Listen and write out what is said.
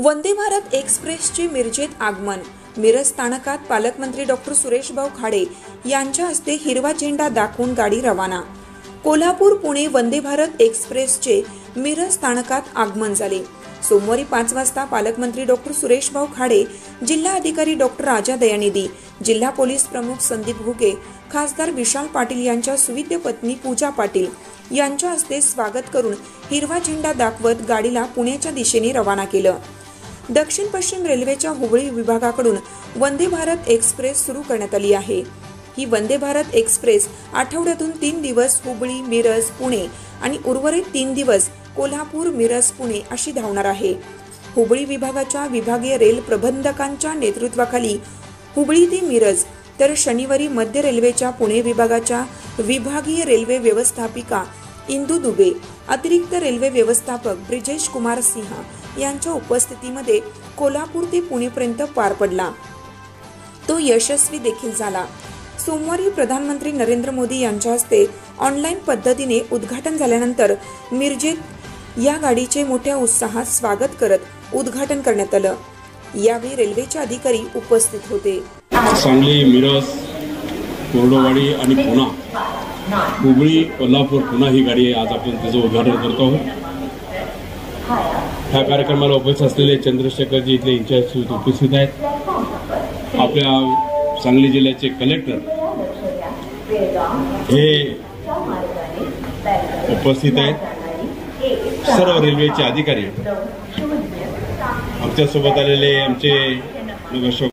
वंदे भारत एक्सप्रेसचे मिरजेत आगमन। मिरज स्थानकात पालकमंत्री डॉक्टर सुरेशभाऊ खाडे यांच्या हस्ते हिरवा झेंडा दाखवून गाडी रवाना। कोल्हापूर पुणे वंदे भारत एक्सप्रेसचे मिरज स्थानकात आगमन झाले। सोमवारी 5 वाजता पालकमंत्री डॉक्टर सुरेशभाऊ खाडे, जिल्हा अधिकारी डॉक्टर राजा दयानिधी, जिल्हा पोलीस प्रमुख संदीप घुगे, खासदार विशाल पाटील यांच्या सुविद्य पत्नी पूजा पाटील यांच्या हस्ते स्वागत करून हिरवा झेंडा दाखवत गाडीला पुण्याच्या दिशेने रवाना केलं। दक्षिण पश्चिम रेल्वेच्या हुबळी विभागाकडून वंदे भारत एक्सप्रेस सुरू करण्यात आली आहे। ही वंदे भारत एक्सप्रेस आठवड्यातून 3 दिवस हुबळी, मिरज, पुणे आणि उर्वरित 3 दिवस कोल्हापूर, मिरज, पुणे अशी धावणार आहे। हुबळी विभागाच्या विभागीय रेल प्रबंधकांच्या नेतृत्वाखाली हुबळी ते मिरज, तर शनिवारी मध्य रेल्वेच्या पुणे विभागाच्या विभागीय रेल्वे व्यवस्थापिका इंदू दुबे, अतिरिक्त रेल्वे व्यवस्थापक ब्रिजेश कुमार सिंह यांच्या उपस्थितीमध्ये कोल्हापूर ते पुणेपर्यंत पार पडला। तो यशस्वी देखील झाला। सोमवारी प्रधानमंत्री नरेंद्र मोदी यांच्या हस्ते ऑनलाईन पद्धतीने उद्घाटन झाल्यानंतर मिरजेत या गाडीचे मोठ्या उत्साहात स्वागत करत उद्घाटन करण्यात आलं। यावेळी रेल्वेचे अधिकारी उपस्थित होते। सांगली, मिरज, कोरडवाडी आणि पुणे, हुबळी, कोल्हापूर, पुणे ही गाडी आज आपण त्याचं उद्घाटन करतो आहोत। ह्या कार्यक्रमाला उपस्थित असलेले चंद्रशेखरजी इथले इंचार्ज उपस्थित आहेत। आपल्या सांगली जिल्ह्याचे कलेक्टर हे उपस्थित आहेत। सर्व रेल्वेचे अधिकारी आमच्या सोबत आलेले आमचे